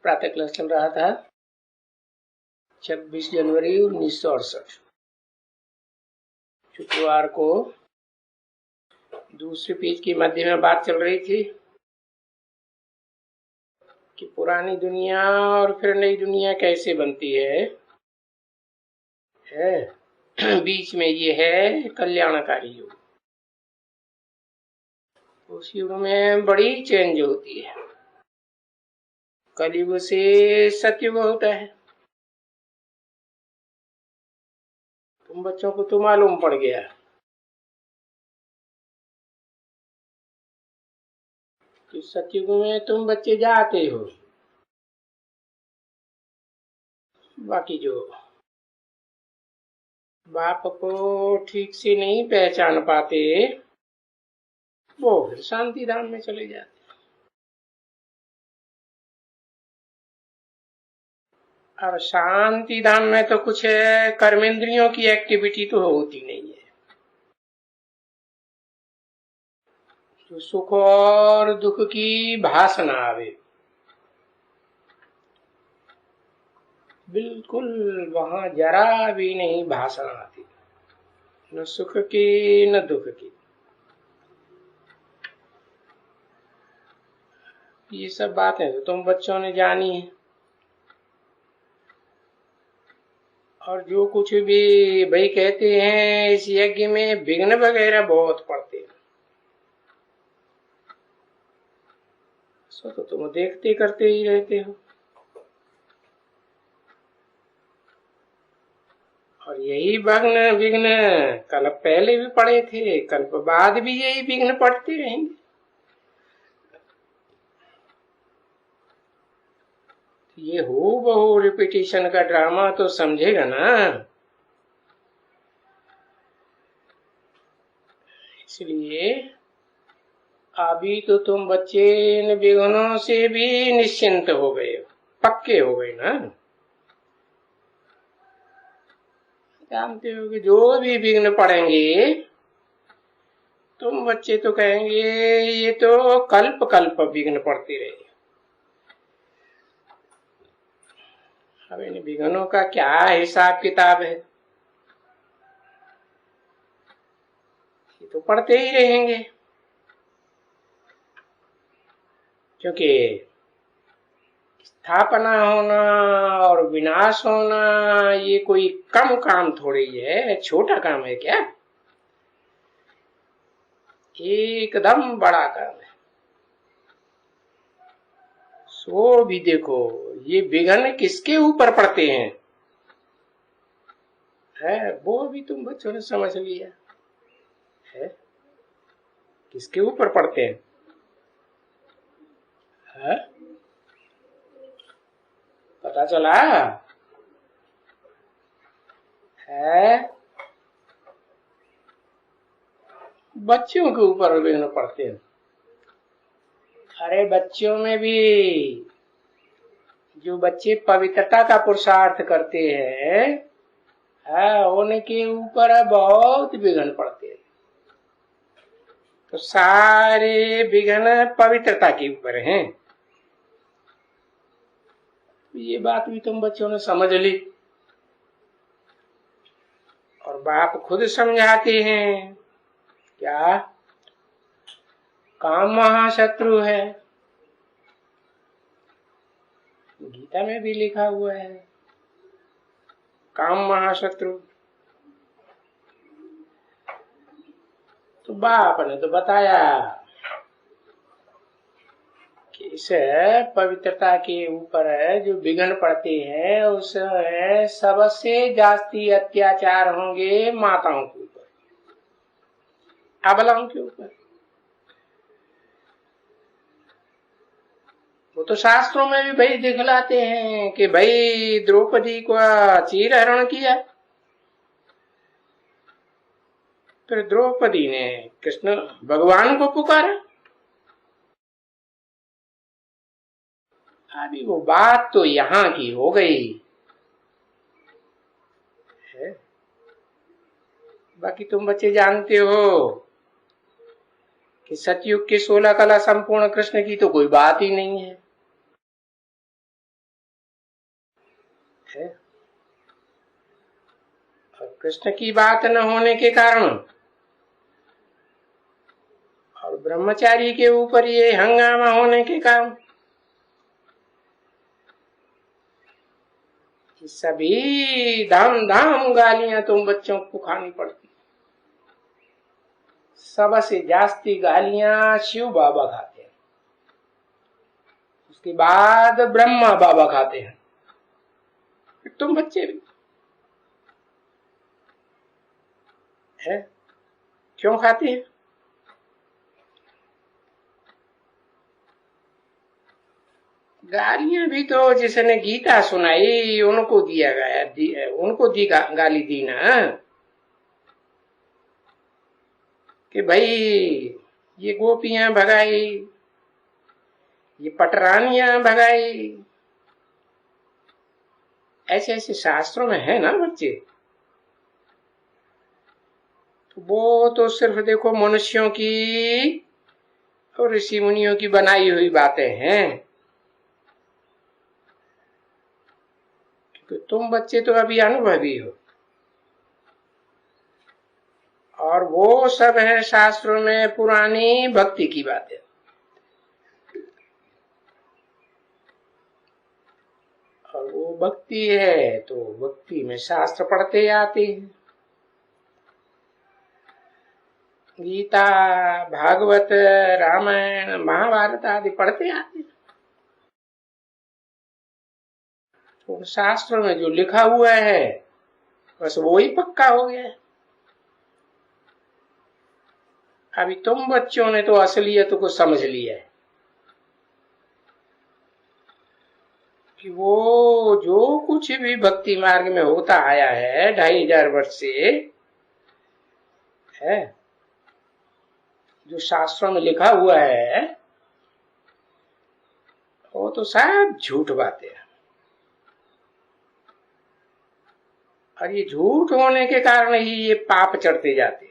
प्रातः क्लास चल रहा था 26 जनवरी 1968 शुक्रवार को। दूसरे पेज के मध्य में बात चल रही थी कि पुरानी दुनिया और फिर नई दुनिया कैसे बनती है। बीच में ये है कल्याणकारी युग। उस युग में बड़ी चेंज होती है। कलयुग से सतयुग होता है। तुम बच्चों को तो मालूम पड़ गया कि सतयुग में तुम बच्चे जाते हो, बाकी जो बाप को ठीक से नहीं पहचान पाते वो फिर शांति धाम में चले जाते। अब शांति धाम में तो कुछ कर्मेंद्रियों की एक्टिविटी तो होती नहीं है। तो सुख और दुख की भाषा आवे, बिल्कुल वहां जरा भी नहीं भाषा आती, न सुख की न दुख की। ये सब बातें तो तुम बच्चों ने जानी है। और जो कुछ भी भाई कहते हैं इस यज्ञ में विघ्न वगैरह बहुत पड़ते हैं, सो तो तुम देखते करते ही रहते हो। और यही विघ्न कल्प पहले भी पड़े थे, कल्प बाद भी यही विघ्न पड़ते रहेंगे। ये हो बहु रिपीटेशन का ड्रामा तो समझेगा ना। इसलिए अभी तो तुम बच्चे इन विघ्नों से भी निश्चिंत हो गए, पक्के हो गए ना। जानते हो कि जो भी विघ्न पड़ेंगे तुम बच्चे तो कहेंगे ये तो कल्प कल्प विघ्न पड़ती रहे। अब इन विघ्नों का क्या हिसाब किताब है, ये तो पढ़ते ही रहेंगे। क्योंकि स्थापना होना और विनाश होना ये कोई कम काम थोड़ी है, छोटा काम है क्या? एकदम बड़ा काम है। सो भी देखो ये विघ्न किसके ऊपर पड़ते हैं है, वो भी तुम बच्चों ने समझ लिया है। किसके ऊपर पड़ते हैं है? पता चला है? बच्चों के ऊपर विघ्न पड़ते हैं। अरे बच्चों में भी जो बच्चे पवित्रता का पुरुषार्थ करते हैं उनके ऊपर बहुत विघ्न पड़ते हैं। तो सारे विघ्न पवित्रता के ऊपर हैं। ये बात भी तुम बच्चों ने समझ ली। और बाप खुद समझाते हैं क्या? काम महाशत्रु है, गीता में भी लिखा हुआ है काम महाशत्रु। तो बाप ने तो बताया कि इस पवित्रता के ऊपर जो विघ्न पड़ते हैं उस सबसे जास्ती अत्याचार होंगे माताओं के ऊपर, अबलाओं के ऊपर। वो तो शास्त्रों में भी भाई दिखलाते हैं कि भाई द्रौपदी को चीरहरण किया, फिर द्रौपदी ने कृष्ण भगवान को पुकारा। अभी वो बात तो यहाँ की हो गई है। बाकी तुम बच्चे जानते हो कि सतयुग के 16 कला संपूर्ण कृष्ण की तो कोई बात ही नहीं है। है। और कृष्ण की बात न होने के कारण और ब्रह्मचारी के ऊपर ये हंगामा होने के कारण सभी धाम धाम गालियां तुम बच्चों को खानी पड़ती। सबसे जास्ती गालियां शिव बाबा खाते हैं, उसके बाद ब्रह्मा बाबा खाते हैं, फिर तुम बच्चे भी है। क्यों खाते हैं? गालियां भी तो जिसने गीता सुनाई उनको दिया गया, उनको दी गाली दी ना कि भाई ये गोपियां भगाई, ये पटरानियां भगाई, ऐसे ऐसे शास्त्रों में है ना बच्चे। तो वो तो सिर्फ देखो मनुष्यों की और ऋषि मुनियों की बनाई हुई बातें हैं, क्योंकि तुम बच्चे तो अभी अनुभवी हो। और वो सब है शास्त्रों में पुरानी भक्ति की बातें। और वो भक्ति है तो भक्ति में शास्त्र पढ़ते आते हैं, गीता, भागवत, रामायण, महाभारत आदि पढ़ते आते हैं। तो शास्त्रों में जो लिखा हुआ है बस वो ही पक्का हो गया है। अभी तुम बच्चों ने तो असलियत को समझ लिया है कि वो जो कुछ भी भक्ति मार्ग में होता आया है 2500 वर्ष से है, जो शास्त्रों में लिखा हुआ है वो तो सब झूठ बातें हैं। और ये झूठ होने के कारण ही ये पाप चढ़ते जाते हैं।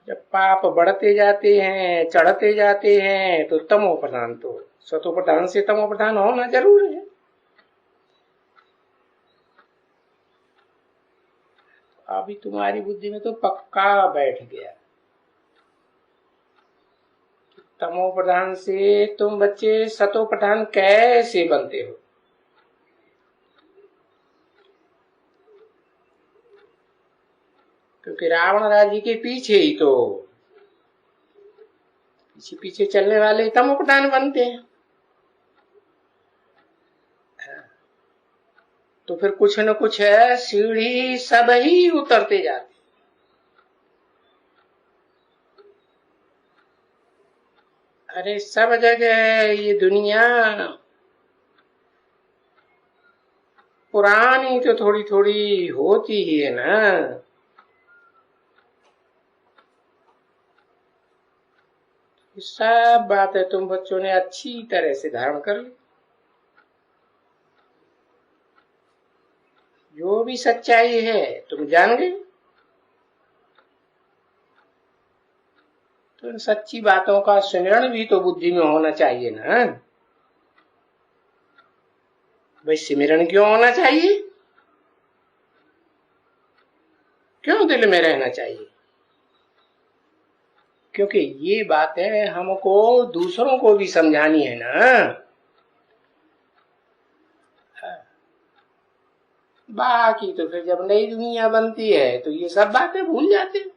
जब पाप बढ़ते जाते हैं, चढ़ते जाते हैं, तो तमो प्रधान, तो सतो प्रधान से तमो प्रधान होना जरूर है। अभी तुम्हारी बुद्धि में तो पक्का बैठ गया, तमो प्रधान से तुम बच्चे सतो प्रधान कैसे बनते हो। क्योंकि रावण राज्य के पीछे ही तो पीछे पीछे चलने वाले तमो प्रधान बनते हैं। तो फिर कुछ न कुछ है सीढ़ी सब ही उतरते जाते। अरे सब जगह ये दुनिया पुरानी तो थोड़ी थोड़ी होती ही है ना। सब बातें तुम बच्चों ने अच्छी तरह से धारण कर ली। जो भी सच्चाई है तुम जान गए। तो इन सच्ची बातों का स्मरण भी तो बुद्धि में होना चाहिए ना। भाई स्मरण क्यों होना चाहिए, क्यों दिल में रहना चाहिए? क्योंकि ये बातें हमको दूसरों को भी समझानी है ना। बाकी तो फिर जब नई दुनिया बनती है तो ये सब बातें भूल जाते हैं।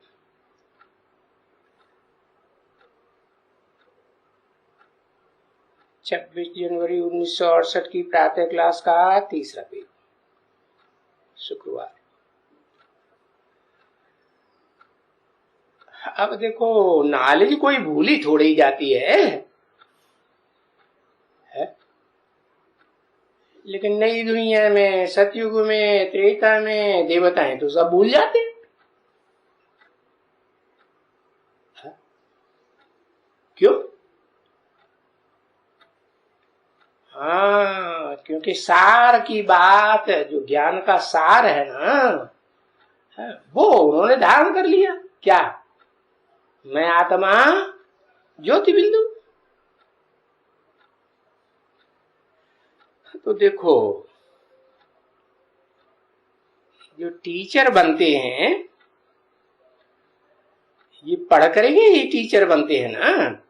छब्बीस जनवरी 1968 की प्रातः क्लास का तीसरा पेज, शुक्रवार। अब देखो नॉलेज कोई भूली थोड़ी ही जाती है? लेकिन नई दुनिया में, सतयुग में, त्रेता में देवताएं तो सब भूल जाते हैं। क्यों? हाँ, क्योंकि सार की बात, जो ज्ञान का सार है ना, वो उन्होंने धारण कर लिया। क्या? मैं आत्मा ज्योति बिंदु। तो देखो, जो टीचर बनते हैं ये पढ़ करेंगे, ये टीचर बनते हैं ना,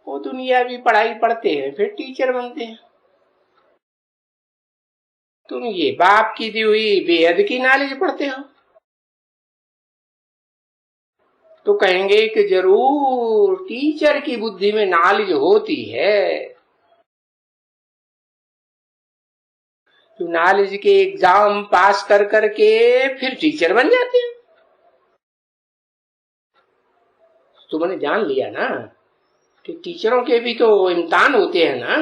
वो दुनियावी पढ़ाई पढ़ते हैं फिर टीचर बनते हैं। तुम ये बाप की दी हुई बेहद की नॉलेज पढ़ते हो तो कहेंगे कि जरूर टीचर की बुद्धि में नॉलेज होती है, जो नॉलेज के एग्जाम पास कर करके फिर टीचर बन जाते हैं। तुमने जान लिया ना कि टीचरों के भी तो इम्तिहान होते हैं ना,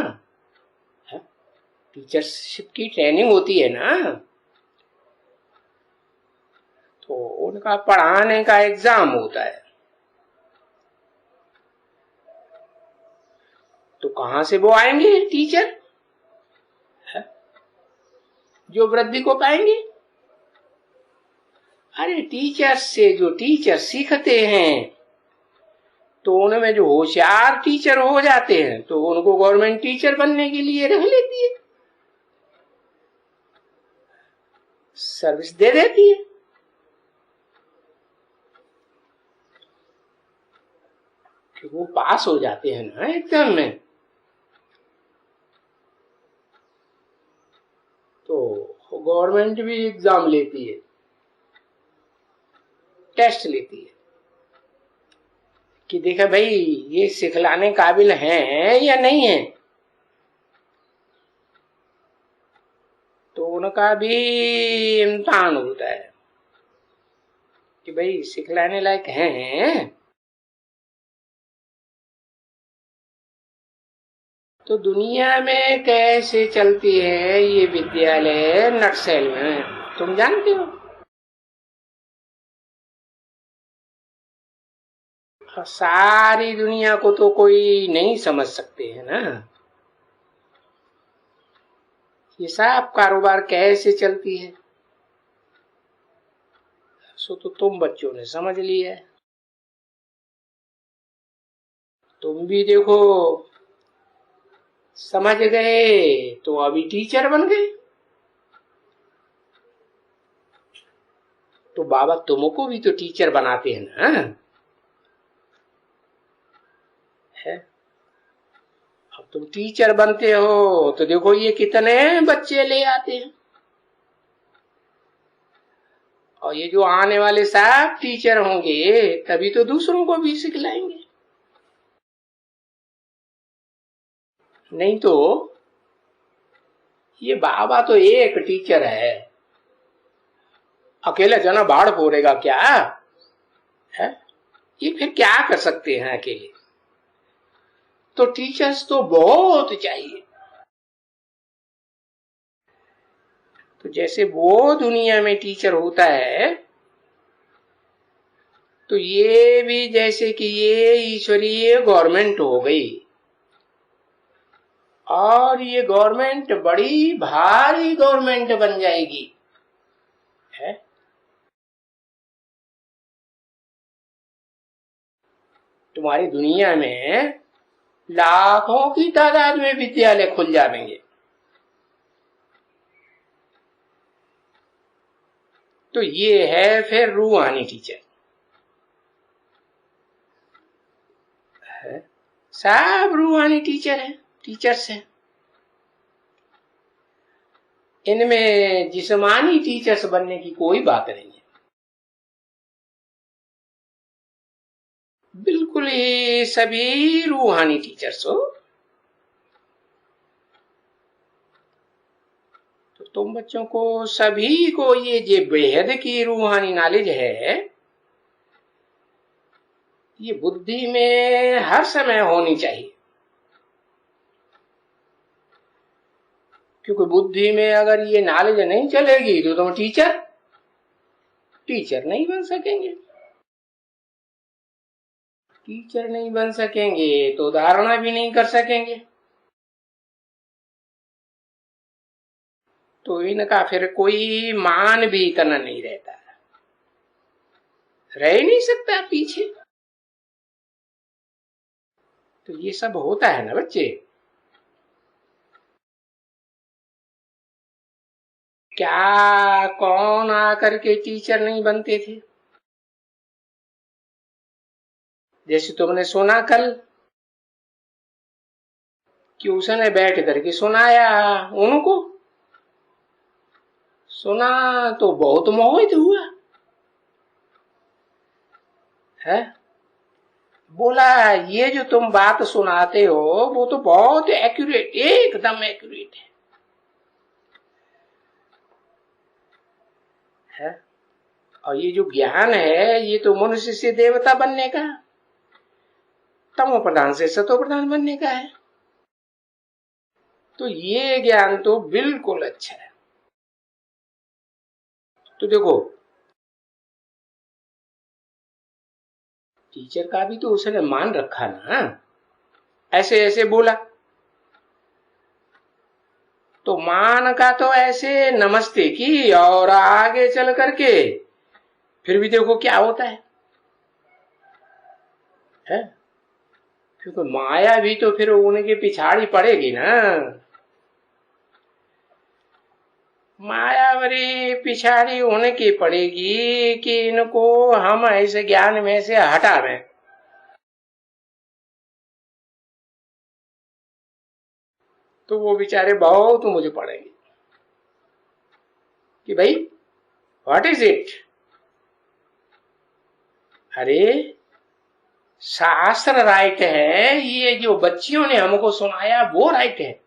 टीचरशिप की ट्रेनिंग होती है ना, तो उनका पढ़ाने का एग्जाम होता है। तो कहां से वो आएंगे टीचर जो वृद्धि को पाएंगे? अरे टीचर से जो टीचर सीखते हैं तो उनमें जो होशियार टीचर हो जाते हैं तो उनको गवर्नमेंट टीचर बनने के लिए रख लेती है, सर्विस दे देती है। कि वो पास हो जाते हैं ना एग्जाम में, तो गवर्नमेंट भी एग्जाम लेती है, टेस्ट लेती है कि देखा भाई ये सिखलाने काबिल हैं या नहीं है। तो उनका भी इम्तिहान होता है कि भाई सिखलाने लायक हैं। तो दुनिया में कैसे चलती है ये विद्यालय नक्सल में तुम जानते हो? सारी दुनिया को तो कोई नहीं समझ सकते है ना, ये सब कारोबार कैसे चलती है, सो तो तुम बच्चों ने समझ लिया है। तुम भी देखो समझ गए तो अभी टीचर बन गए। तो बाबा तुमको भी तो टीचर बनाते हैं ना, है? अब तुम टीचर बनते हो तो देखो ये कितने बच्चे ले आते हैं, और ये जो आने वाले सब टीचर होंगे तभी तो दूसरों को भी सिखलाएंगे, नहीं तो ये बाबा तो एक टीचर है, अकेला जना बाढ़ फोड़ेगा क्या है? ये फिर क्या कर सकते हैं अकेले? तो टीचर्स तो बहुत चाहिए। तो जैसे वो दुनिया में टीचर होता है तो ये भी जैसे कि ये ईश्वरीय गवर्नमेंट हो गई, और ये गवर्नमेंट बड़ी भारी गवर्नमेंट बन जाएगी, है? तुम्हारी दुनिया में लाखों की तादाद में विद्यालय खुल जाएंगे। तो ये है फिर रूहानी टीचर, है? सब रूहानी टीचर है, टीचर्स हैं। इनमें जिस्मानी टीचर्स बनने की कोई बात नहीं है, बिल्कुल ही सभी रूहानी टीचर्स हो। तो तुम बच्चों को सभी को ये बेहद की रूहानी नॉलेज है, ये बुद्धि में हर समय होनी चाहिए, क्योंकि बुद्धि में अगर ये नॉलेज नहीं चलेगी तो तुम टीचर नहीं बन सकेंगे। टीचर नहीं बन सकेंगे तो धारणा भी नहीं कर सकेंगे, तो इनका फिर कोई मान भी इतना नहीं रहता, रह ही नहीं सकता पीछे। तो ये सब होता है ना बच्चे, क्या कौन आकर के टीचर नहीं बनते थे? जैसे तुमने सुना कल कि उसने बैठ करके सुनाया, उनको सुना तो बहुत मोहित हुआ है। बोला ये जो तुम बात सुनाते हो वो तो बहुत एक्यूरेट, एकदम एक्यूरेट है। और ये जो ज्ञान है ये तो मनुष्य से देवता बनने का, तमो प्रधान से सतो प्रधान बनने का है। तो ये ज्ञान तो बिल्कुल अच्छा है। तो देखो टीचर का भी तो उसने मान रखा ना, ऐसे ऐसे बोला तो मान का तो ऐसे नमस्ते की, और आगे चल करके फिर भी देखो क्या होता है? क्योंकि माया भी तो फिर उनके पिछाड़ी पड़ेगी ना। मायावरी पिछाड़ी उनकी पड़ेगी कि इनको हम ऐसे ज्ञान में से हटा रहे, तो वो बेचारे बहुत मुझे पड़ेंगे कि भाई व्हाट इज इट। अरे शास्त्र राइट है, ये जो बच्चियों ने हमको सुनाया वो राइट है।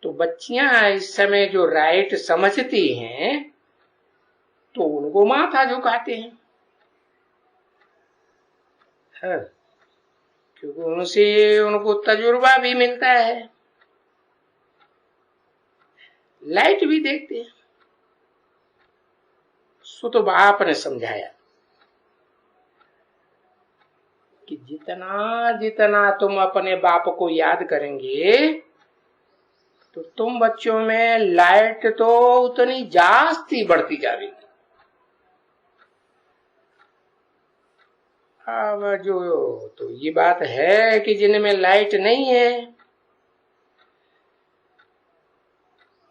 तो बच्चियां इस समय जो राइट समझती हैं तो उनको माथा झुकाते हैं, क्योंकि उनसे उनको तजुर्बा भी मिलता है, लाइट भी देखते हैं। सो तो बाप ने समझाया कि जितना जितना तुम अपने बाप को याद करेंगे तो तुम बच्चों में लाइट तो उतनी जास्ती बढ़ती जाएगी। अब जो तो ये बात है कि जिनमें लाइट नहीं है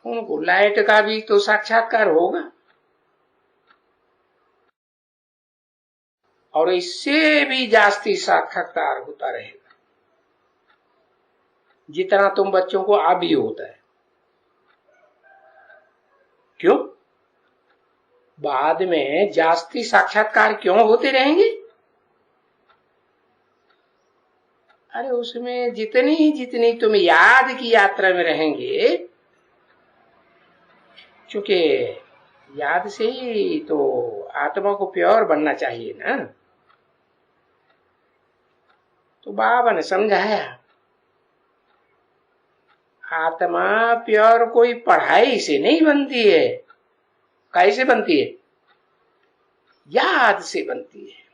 उनको लाइट का भी तो साक्षात्कार होगा, और इससे भी जास्ती साक्षात्कार होता रहेगा जितना तुम बच्चों को अभी होता है। क्यों? बाद में जास्ती साक्षात्कार क्यों होते रहेंगे? अरे उसमें जितनी जितनी तुम याद की यात्रा में रहेंगे, क्योंकि याद से ही तो आत्मा को प्योर बनना चाहिए ना। तो बाबा ने समझाया आत्मा प्योर कोई पढ़ाई से नहीं बनती है। कैसे बनती है? याद से बनती है।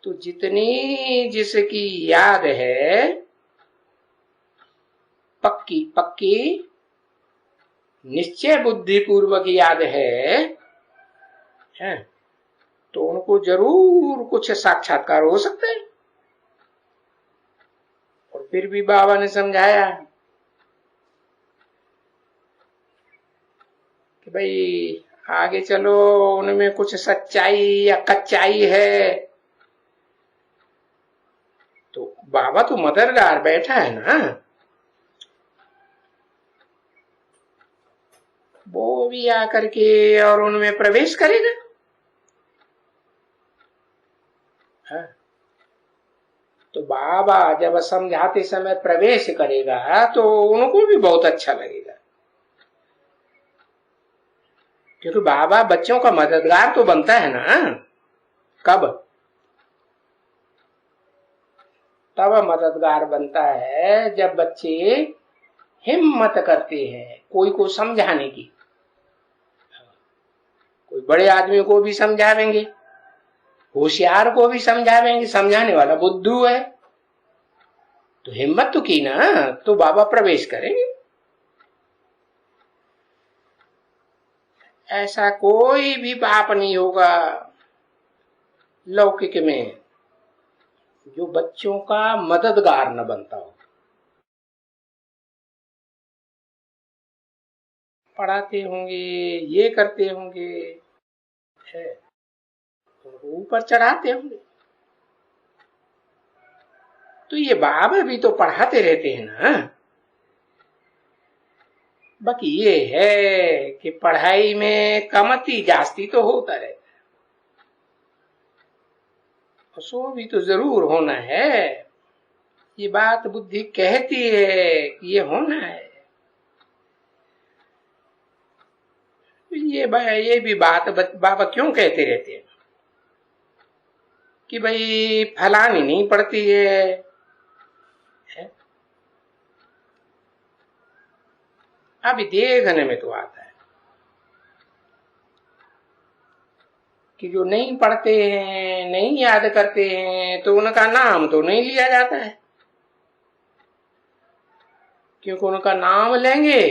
तो जितनी जिसकी याद है पक्की पक्की निश्चय बुद्धि पूर्वक याद है तो उनको जरूर कुछ साक्षात्कार हो सकता है। और फिर भी बाबा ने समझाया कि भाई आगे चलो, उनमें कुछ सच्चाई या कच्चाई है। तो बाबा तो मदरगार बैठा है ना, वो भी आकर के और उनमें प्रवेश करेगा। तो बाबा जब समझाते समय प्रवेश करेगा तो उनको भी बहुत अच्छा लगेगा, क्योंकि बाबा बच्चों का मददगार तो बनता है ना। कब? तब मददगार बनता है जब बच्चे हिम्मत करते हैं कोई को समझाने की। कोई बड़े आदमी को भी समझावेंगे, होशियार को भी समझावेंगे, समझाने वाला बुद्धू है तो हिम्मत तो की ना, तो बाबा प्रवेश करेंगे। ऐसा कोई भी पाप नहीं होगा लौकिक में जो बच्चों का मददगार न बनता हो। पढ़ाते होंगे, ये करते होंगे, है, उनको ऊपर चढ़ाते होंगे। तो ये बाबा भी तो पढ़ाते रहते हैं ना। बाकी ये है कि पढ़ाई में कमती जास्ती तो होता रहता है, सो भी तो जरूर होना है। ये बात बुद्धि कहती है कि ये होना है। ये भी बात बाबा क्यों कहते रहते हैं कि भाई फलानी नहीं पड़ती है? अभी देखने में तो आता है कि जो नहीं पढ़ते हैं, नहीं याद करते हैं, तो उनका नाम तो नहीं लिया जाता है, क्योंकि उनका नाम लेंगे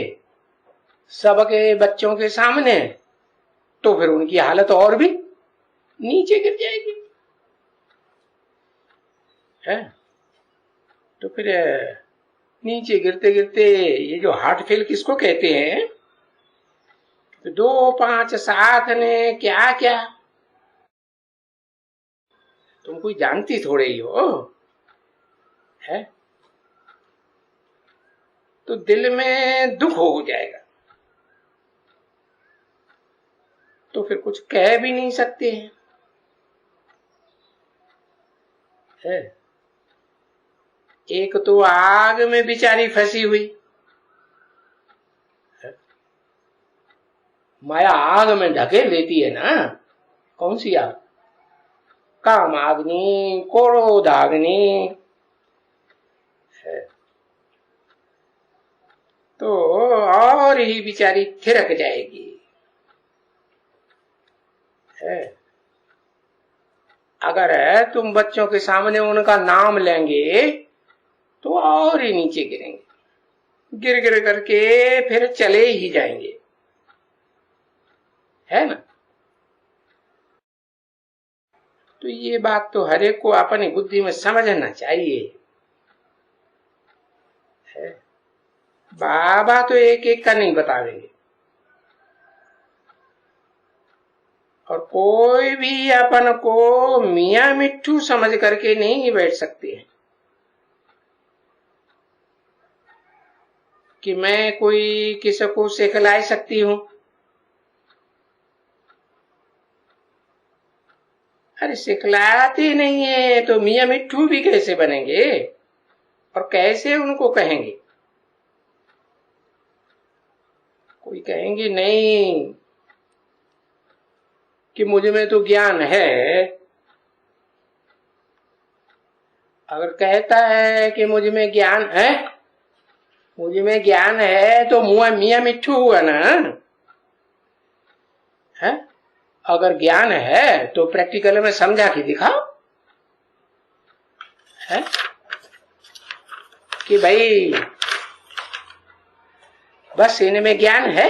सबके बच्चों के सामने तो फिर उनकी हालत और भी नीचे गिर जाएगी, है। तो फिर नीचे गिरते गिरते ये जो हार्ट फेल किसको कहते हैं, तो 2, 5, 7 ने क्या क्या तुम कोई जानती थोड़े ही हो, है। तो दिल में दुख हो जाएगा, तो फिर कुछ कह भी नहीं सकते हैं, है। एक तो आग में बेचारी फंसी हुई, माया आग में ढकेल देती है ना। कौन सी आग? काम आग्नि, क्रोध आग्नि, है। तो और ही बेचारी थिरक जाएगी, है। अगर तुम बच्चों के सामने उनका नाम लेंगे तो और ही नीचे गिरेंगे, गिर गिर करके फिर चले ही जाएंगे, है ना। तो ये बात तो हर एक को अपनी बुद्धि में समझना चाहिए, है। बाबा तो एक एक का नहीं बतावेंगे, और कोई भी अपन को मियाँ मिट्ठू समझ करके नहीं बैठ सकते हैं कि मैं कोई किसी को सिखला सकती हूं। अरे सिखलाते नहीं है तो मियाँ मिट्ठू भी कैसे बनेंगे और कैसे उनको कहेंगे? कोई कहेंगे नहीं कि मुझ में तो ज्ञान है। अगर कहता है कि मुझ में ज्ञान है, मुझ में ज्ञान है, तो मुआ मियाँ मिट्ठू हुआ ना, है। अगर ज्ञान है तो प्रैक्टिकल में समझा के दिखाओ, है कि भाई बस इनमें ज्ञान है,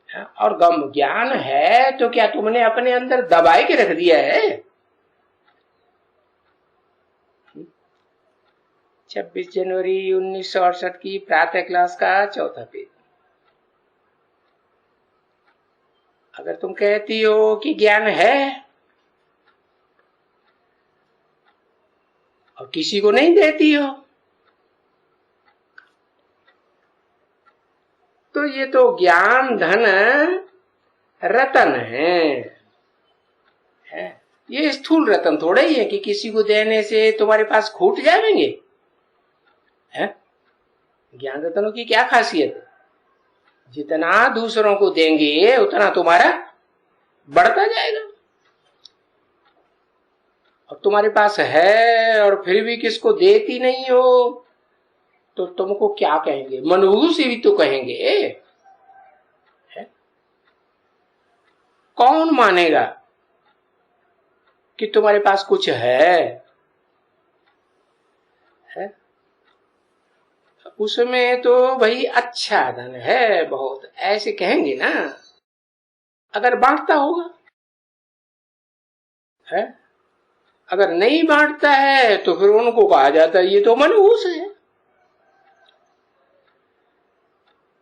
और गम ज्ञान है तो क्या तुमने अपने अंदर दबाए के रख दिया है? 26 जनवरी 1968 की प्रातः क्लास का 4था पेज। अगर तुम कहती हो कि ज्ञान है और किसी को नहीं देती हो, तो ये तो ज्ञान धन रतन है। ये स्थूल रतन थोड़ा ही है कि किसी को देने से तुम्हारे पास खूट जाएंगे, है। ज्ञान रतनों की क्या खासियत है? जितना दूसरों को देंगे उतना तुम्हारा बढ़ता जाएगा। और तुम्हारे पास है और फिर भी किसको देती नहीं हो तो तुमको क्या कहेंगे? मनहूस भी तो कहेंगे, है? कौन मानेगा कि तुम्हारे पास कुछ है? उसमें तो भाई अच्छा धन है बहुत, ऐसे कहेंगे ना अगर बांटता होगा, है। अगर नहीं बांटता है तो फिर उनको कहा जाता है ये तो मनहूस है।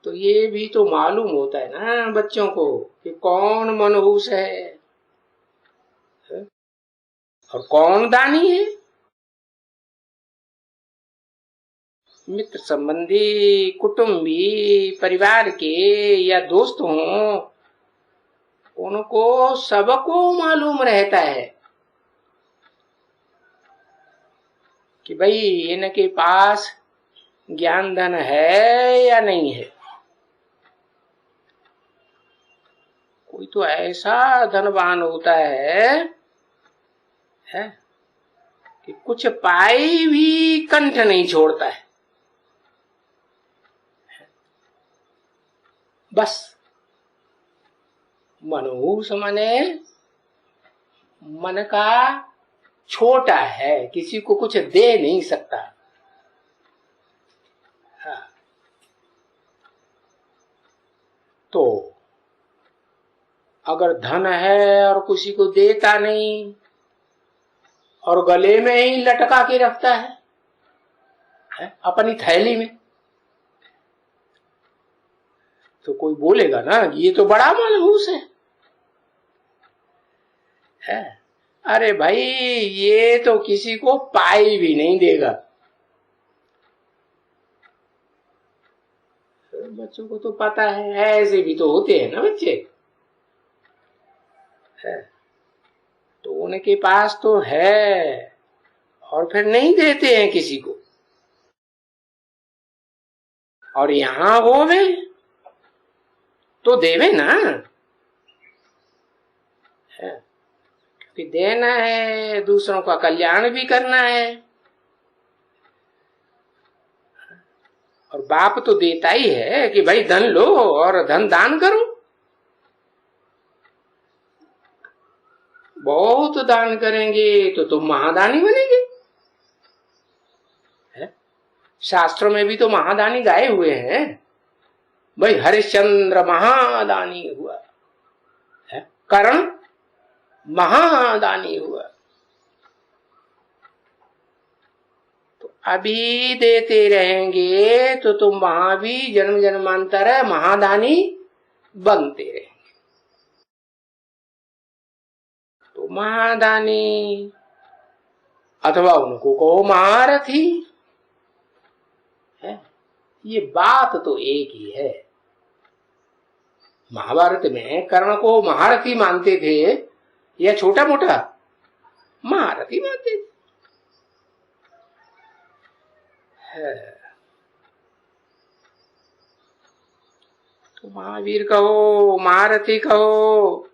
तो ये भी तो मालूम होता है ना बच्चों को कि कौन मनहूस है और कौन दानी है। मित्र संबंधी, कुटुंबी, परिवार के या दोस्त हों, उनको सबको मालूम रहता है कि भाई इनके पास ज्ञान धन है या नहीं है। कोई तो ऐसा धनवान होता है कि कुछ पाई भी कंठ नहीं छोड़ता है। बस मनहूस माने मन का छोटा है, किसी को कुछ दे नहीं सकता। हाँ। तो अगर धन है और किसी को देता नहीं और गले में ही लटका के रखता है अपनी थैली में, तो कोई बोलेगा ना ये तो बड़ा मनहूस है। अरे भाई ये तो किसी को पाई भी नहीं देगा। बच्चों को तो पता है, ऐसे भी तो होते हैं ना बच्चे है। तो उनके पास तो है और फिर नहीं देते हैं किसी को, और यहां होवे तो देवे ना है, क्योंकि देना है, दूसरों का कल्याण भी करना है। और बाप तो देता ही है कि भाई धन लो और धन दान करो। बहुत दान करेंगे तो तुम महादानी बनेंगे। शास्त्रों में भी तो महादानी गाए हुए हैं। भाई हरिश्चंद्र महादानी हुआ है, कर्ण महादानी हुआ। तो अभी देते रहेंगे तो तुम वहां भी जन्म जन्मांतर महादानी बनते रहेंगे। तो महादानी अथवा उनको कहो महारथी है, ये बात तो एक ही है। महाभारत में कर्ण को महारथी मानते थे या छोटा मोटा महारथी मानते थे। तो महावीर कहो महारथी कहो,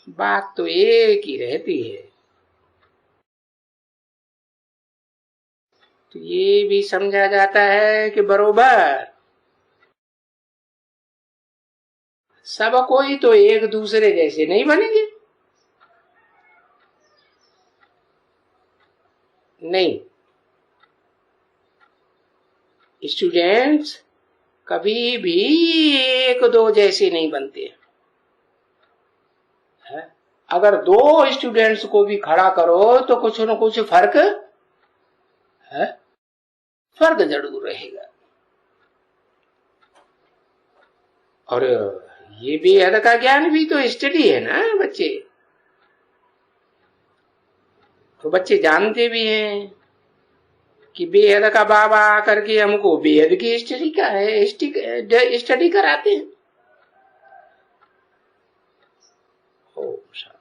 बात तो एक ही रहती है। तो ये भी समझा जाता है कि बरोबर सब कोई तो एक दूसरे जैसे नहीं बनेंगे। नहीं, स्टूडेंट्स कभी भी एक दो जैसे नहीं बनते हैं। अगर दो स्टूडेंट्स को भी खड़ा करो तो कुछ न कुछ फर्क है, फर्क जरूर रहेगा। और ये बेहद का ज्ञान भी तो स्टडी है ना बच्चे। तो बच्चे जानते भी हैं कि बेहद का बाबा आकर के हमको बेहद की स्टडी कराते हैं। ओम शांति।